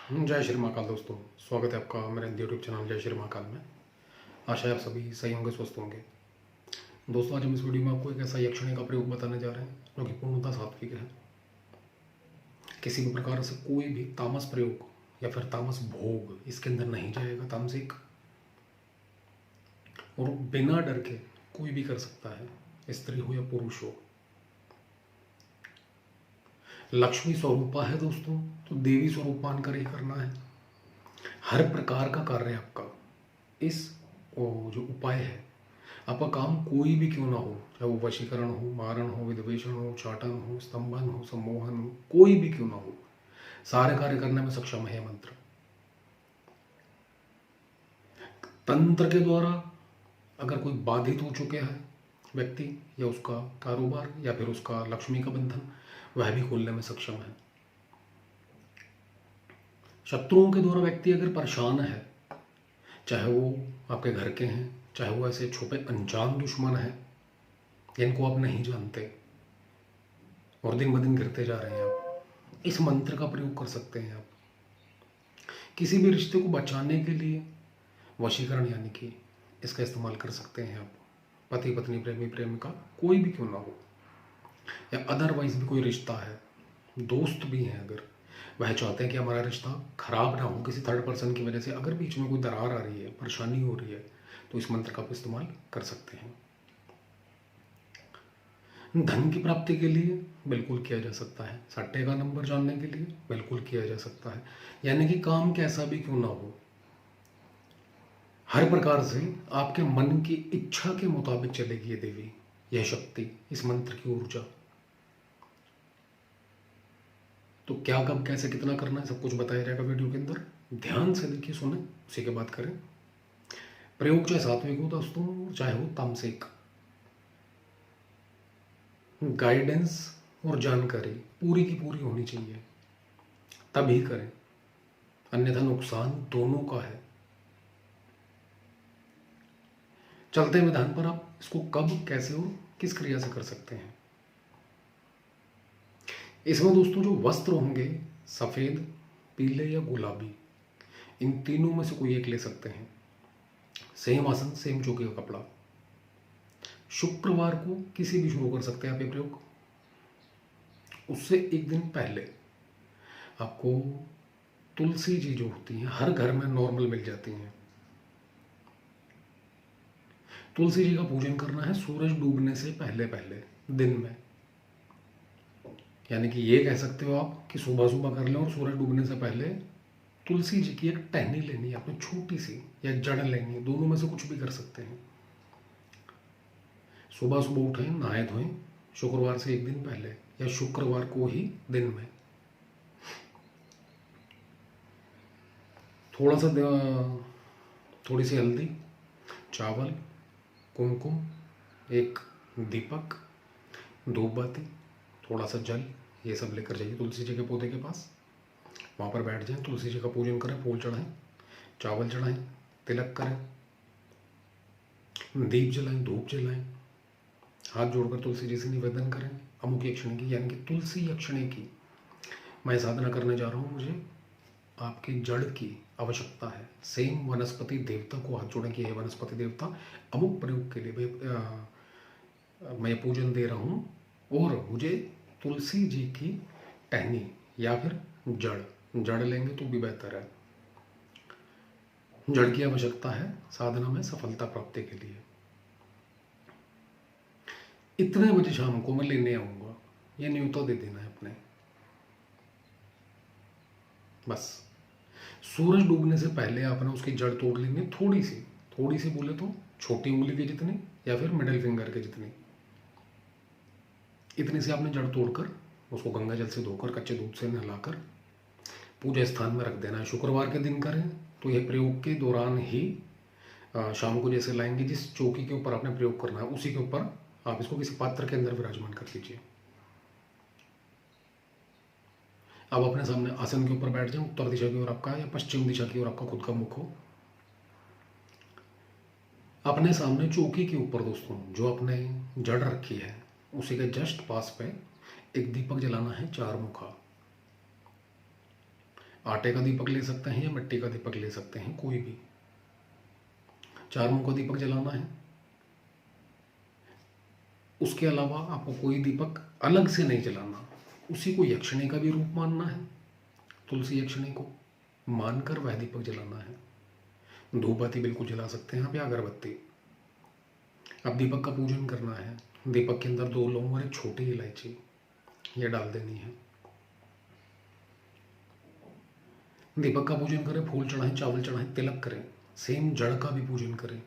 जय श्री महाकाल दोस्तों। स्वागत है आपका मेरे यूट्यूब चैनल जय श्री महाकाल में। आशा है आप सभी सही होंगे, स्वस्थ होंगे। दोस्तों, आज हम इस वीडियो में आपको एक ऐसा यक्षिणी का प्रयोग बताने जा रहे हैं जो कि पूर्णतः सात्विक है। किसी भी प्रकार से कोई भी तामस प्रयोग या फिर तामस भोग इसके अंदर नहीं जाएगा, तामसिक, और बिना डर के कोई भी कर सकता है, स्त्री हो या पुरुष हो। लक्ष्मी स्वरूपा है दोस्तों, तो देवी स्वरूप मानकर ही करना है। हर प्रकार का कार्य आपका इस जो उपाय है, आपका काम कोई भी क्यों ना हो, चाहे वो वशीकरण हो, मारण हो, विद्वेषण हो, चाटन हो, स्तंभन हो, सम्मोहन हो, कोई भी क्यों ना हो, सारे कार्य करने में सक्षम है मंत्र। तंत्र के द्वारा अगर कोई बाधित हो चुके हैं व्यक्ति, या उसका कारोबार या फिर उसका लक्ष्मी का बंधन, वह भी खोलने में सक्षम है। शत्रुओं के द्वारा व्यक्ति अगर परेशान है, चाहे वो आपके घर के हैं, चाहे वो ऐसे छुपे अनजान दुश्मन हैं जिनको आप नहीं जानते और दिन ब दिन गिरते जा रहे हैं, आप इस मंत्र का प्रयोग कर सकते हैं। आप किसी भी रिश्ते को बचाने के लिए वशीकरण यानी कि इसका इस्तेमाल कर सकते हैं। आप पति पत्नी, प्रेमी प्रेमिका, कोई भी क्यों ना हो, या अदरवाइज भी कोई रिश्ता है, दोस्त भी हैं, अगर वह चाहते हैं कि हमारा रिश्ता खराब ना हो किसी थर्ड पर्सन की वजह से, अगर बीच में कोई दरार आ रही है, परेशानी हो रही है, तो इस मंत्र का आप इस्तेमाल कर सकते हैं। धन की प्राप्ति के लिए बिल्कुल किया जा सकता है। सट्टे का नंबर जानने के लिए बिल्कुल किया जा सकता है। यानी कि काम कैसा भी क्यों ना हो, हर प्रकार से आपके मन की इच्छा के मुताबिक चलेगी ये देवी, यह शक्ति, इस मंत्र की ऊर्जा। तो क्या, कब, कैसे, कितना करना है, सब कुछ बताया जाएगा वीडियो के अंदर। ध्यान से देखिए, सुने, उसी के बाद करें। प्रयोग चाहे सात्विक हो दोस्तों, चाहे हो तामसिक, गाइडेंस और जानकारी पूरी की पूरी होनी चाहिए, तभी करें, अन्यथा नुकसान दोनों का है। चलते हैं विधान पर। आप इसको कब, कैसे और किस क्रिया से कर सकते हैं। इसमें दोस्तों जो वस्त्र होंगे, सफ़ेद, पीले या गुलाबी, इन तीनों में से कोई एक ले सकते हैं। सेम आसन, सेम चौकी का कपड़ा। शुक्रवार को किसी भी शुरू कर सकते हैं आप ये प्रयोग। उससे एक दिन पहले आपको तुलसी जी जो होती हैं, हर घर में नॉर्मल मिल जाती हैं, तुलसी जी का पूजन करना है सूरज डूबने से पहले पहले दिन में। यानी कि ये कह सकते हो आप कि सुबह सुबह कर लें और सूरज डूबने से पहले तुलसी जी की एक टहनी लेनी है आपने, छोटी सी, या जड़ लेनी है, दोनों में से कुछ भी कर सकते हैं। सुबह सुबह उठें, नहाए धोएं, शुक्रवार से एक दिन पहले या शुक्रवार को ही दिन में। थोड़ा सा थोड़ी सी हल्दी, चावल, कुमकुम, एक दीपक, धूप बत्ती, थोड़ा सा जल, ये सब लेकर जाइए तुलसी जी के पौधे के पास। वहाँ पर बैठ जाएं, तुलसी जी का पूजन करें, फूल चढ़ाएं, चावल चढ़ाएं, तिलक करें, दीप जलाएं, धूप जलाएं, हाथ जोड़कर तुलसी जी से निवेदन करें अमुक यक्षिणी की, यानी कि तुलसी यक्षिणी की मैं साधना करने जा रहा हूँ, मुझे आपकी जड़ की आवश्यकता है। सेम वनस्पति देवता को हाथ जोड़ें कि हे वनस्पति देवता, अमुक प्रयोग के लिए मैं पूजन दे रहा हूँ, और मुझे तुलसी जी की टहनी या फिर जड़ लेंगे तो भी बेहतर है, जड़ की आवश्यकता है साधना में सफलता प्राप्ति के लिए। इतने बजे शाम को मैं लेने आऊँगा, ये न्योता दे देना है अपने। बस सूरज डूबने से पहले आपने उसकी जड़ तोड़ लेनी है, थोड़ी सी बोले तो छोटी उंगली के जितनी या फिर मिडिल फिंगर के जितनी, इतनी सी आपने जड़ तोड़कर उसको गंगा जल से धोकर, कच्चे दूध से नहलाकर पूजा स्थान में रख देना है। शुक्रवार के दिन करें तो यह प्रयोग के दौरान ही शाम को जैसे लाएंगे, जिस चौकी के ऊपर आपने प्रयोग करना है उसी के ऊपर आप इसको किसी पात्र के अंदर विराजमान कर लीजिए। अब अपने सामने आसन के ऊपर बैठ जाए, उत्तर दिशा की ओर आपका या पश्चिम दिशा की ओर आपका खुद का मुख हो। अपने सामने चौकी के ऊपर दोस्तों जो आपने जड़ रखी है उसी के जस्ट पास पे एक दीपक जलाना है, 4 मुखा। आटे का दीपक ले सकते हैं या मिट्टी का दीपक ले सकते हैं, कोई भी। 4 मुंह का दीपक जलाना है। उसके अलावा आपको कोई दीपक अलग से नहीं जलाना, उसी को यक्षिणी का भी रूप मानना है, तुलसी यक्षिणी को मानकर वह दीपक जलाना है। धूप बत्ती बिल्कुल जला सकते हैं आप या अगरबत्ती। अब दीपक का पूजन करना है। दीपक के अंदर 2 लौंग और एक छोटी इलायची ये डाल देनी है। दीपक का पूजन करें, फूल चढ़ाएं, चावल चढ़ाएं, तिलक करें, सेम जड़ का भी पूजन करें।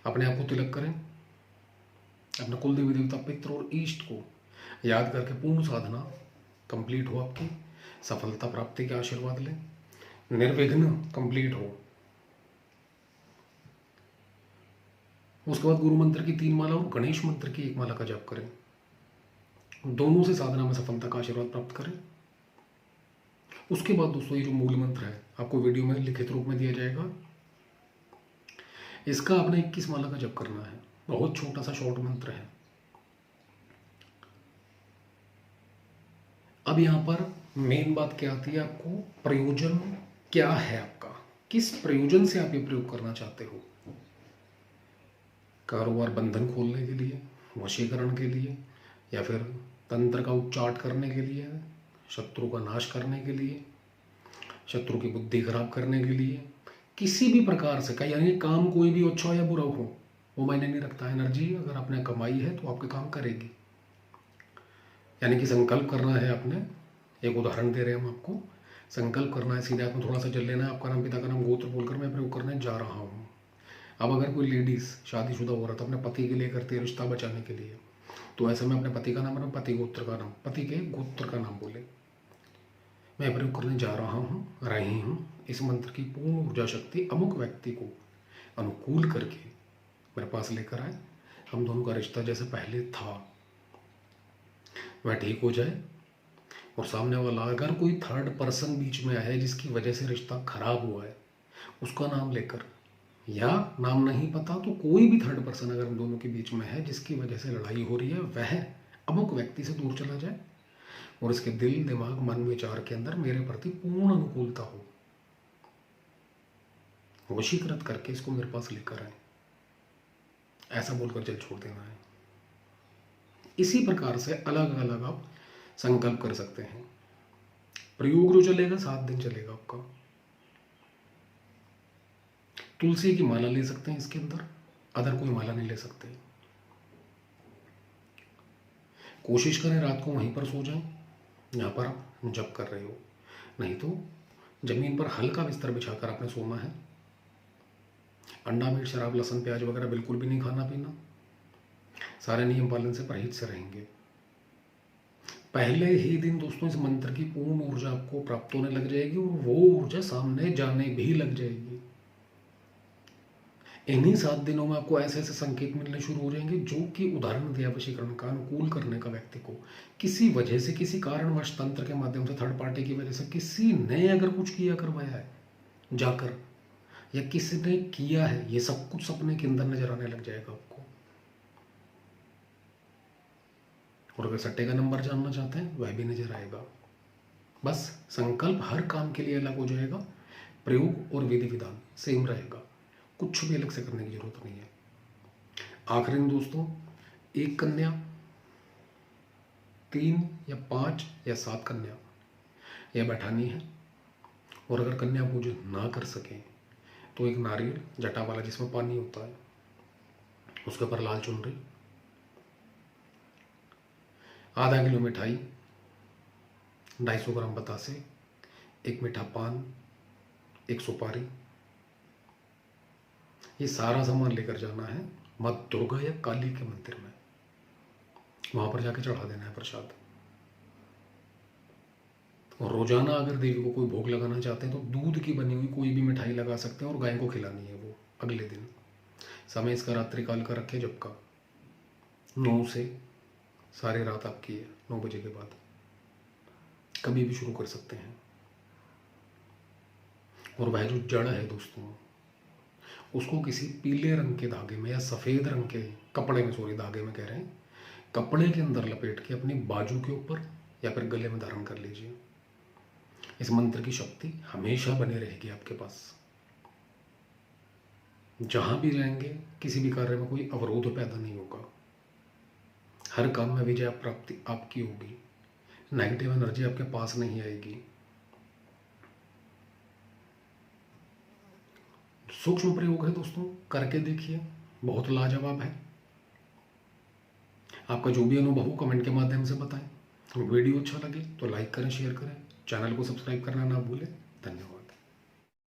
अपने आप को तिलक करें, अपने कुल देवी देवता, पितृ और ईष्ट को याद करके पूर्ण साधना कंप्लीट हो, आपकी सफलता प्राप्ति के आशीर्वाद लें, निर्विघ्न कंप्लीट हो। उसके बाद गुरु मंत्र की 3 माला और गणेश मंत्र की 1 माला का जाप करें। दोनों से साधना में सफलता का आशीर्वाद प्राप्त करें। उसके बाद दोस्तों ये जो मूल मंत्र है आपको वीडियो में लिखित रूप में दिया जाएगा, इसका आपने 21 माला का जप करना है। बहुत छोटा सा शॉर्ट मंत्र है। अब यहां पर मेन बात क्या आती है, आपको प्रयोजन क्या है आपका, किस प्रयोजन से आप ये प्रयोग करना चाहते हो। कारोबार बंधन खोलने के लिए, वशीकरण के लिए, या फिर तंत्र का उच्चाट करने के लिए, शत्रु का नाश करने के लिए, शत्रु की बुद्धि खराब करने के लिए, किसी भी प्रकार से का, यानी काम कोई भी अच्छा हो या बुरा हो वो मायने नहीं रखता। एनर्जी अगर आपने कमाई है तो आपके काम करेगी। यानी कि संकल्प करना है आपने, एक उदाहरण दे रहे हैं हम आपको। संकल्प करना है, सीधे हाथ में थोड़ा सा जल लेना है, आपका नाम, पिता का नाम, गोत्र बोलकर मैं प्रयोग करने जा रहा हूँ। अब अगर कोई लेडीज़ शादीशुदा औरत अपने पति के लिए करती है रिश्ता बचाने के लिए, तो ऐसे में अपने पति का नाम, पति गोत्र का नाम, पति के गोत्र का नाम बोले, मैं प्रयोग करने जा रहा हूँ, रही हूँ। इस मंत्र की पूर्ण ऊर्जा शक्ति अमुक व्यक्ति को अनुकूल करके मेरे पास लेकर आए। हम दोनों का रिश्ता जैसे पहले था वह ठीक हो जाए, और सामने वाला अगर कोई थर्ड पर्सन बीच में आए जिसकी वजह से रिश्ता खराब हुआ है, उसका नाम लेकर, या नाम नहीं पता तो कोई भी थर्ड पर्सन अगर हम दोनों के बीच में है जिसकी वजह से लड़ाई हो रही है, वह अमुक व्यक्ति से दूर चला जाए और इसके दिल, दिमाग, मन, विचार के अंदर मेरे प्रति पूर्ण अनुकूलता हो। वशीकृत करके इसको मेरे पास लेकर आए, ऐसा बोलकर जल छोड़ देना है। इसी प्रकार से अलग अलग आप संकल्प कर सकते हैं। प्रयोग जो चलेगा 7 दिन चलेगा आपका। तुलसी की माला ले सकते हैं इसके अंदर, अदर कोई माला नहीं ले सकते। कोशिश करें रात को वहीं पर सो जाएं जहाँ पर आप जप कर रहे हो, नहीं तो जमीन पर हल्का बिस्तर बिछाकर आपने सोना है। अंडा, मीट, शराब, लहसुन, प्याज वगैरह बिल्कुल भी नहीं खाना पीना। सारे नियम पालन से परहेज से रहेंगे। पहले ही दिन दोस्तों इस मंत्र की पूर्ण ऊर्जा आपको प्राप्त होने लग जाएगी और वो ऊर्जा सामने जाने भी लग जाएगी। इन्हीं 7 दिनों में आपको ऐसे ऐसे संकेत मिलने शुरू हो जाएंगे जो कि उदाहरण दिया वशीकरण का, अनुकूल करने का व्यक्ति को किसी वजह से, किसी कारणवश, तंत्र के माध्यम से, थर्ड पार्टी की वजह से किसी ने अगर कुछ किया करवाया है जाकर, या किसी ने किया है, ये सब कुछ सपने के अंदर नजर आने लग जाएगा आपको। और अगर सट्टे का नंबर जानना चाहते हैं वह भी नजर आएगा। बस संकल्प हर काम के लिए अलग हो जाएगा, प्रयोग और विधि विधान सेम रहेगा, कुछ भी अलग से करने की जरूरत नहीं है। आखिरी में दोस्तों, 1 कन्या, 3 या 5 या 7 कन्या यह बैठानी है। और अगर कन्या पूजन ना कर सकें तो एक नारियल जटा वाला जिसमें पानी होता है, उसके ऊपर लाल चुनरी, आधा किलो मिठाई, 250 ग्राम बतासे, 1 मीठा पान, 1 सुपारी, ये सारा सामान लेकर जाना है माँ दुर्गा या काली के मंदिर में, वहां पर जाके चढ़ा देना है प्रसाद। और रोजाना अगर देवी को कोई भोग लगाना चाहते हैं तो दूध की बनी हुई कोई भी मिठाई लगा सकते हैं और गाय को खिलानी है वो अगले दिन। समय इसका रात्रि काल का रखे, जब का 9 से सारी रात आपकी है, 9 बजे के बाद कभी भी शुरू कर सकते हैं। और वह जो जड़ है दोस्तों, उसको किसी पीले रंग के धागे में या सफ़ेद रंग के कपड़े में, सॉरी धागे में कह रहे हैं, कपड़े के अंदर लपेट के अपनी बाजू के ऊपर या फिर गले में धारण कर लीजिए। इस मंत्र की शक्ति हमेशा बनी रहेगी आपके पास। जहां भी रहेंगे किसी भी कार्य में कोई अवरोध पैदा नहीं होगा, हर काम में विजय प्राप्ति आपकी होगी, नेगेटिव एनर्जी आपके पास नहीं आएगी। सूक्ष्म प्रयोग है दोस्तों, करके देखिए, बहुत लाजवाब है। आपका जो भी अनुभव हो कमेंट के माध्यम से बताएं। वीडियो अच्छा लगे तो लाइक करें, शेयर करें, चैनल को सब्सक्राइब करना ना भूलें। धन्यवाद।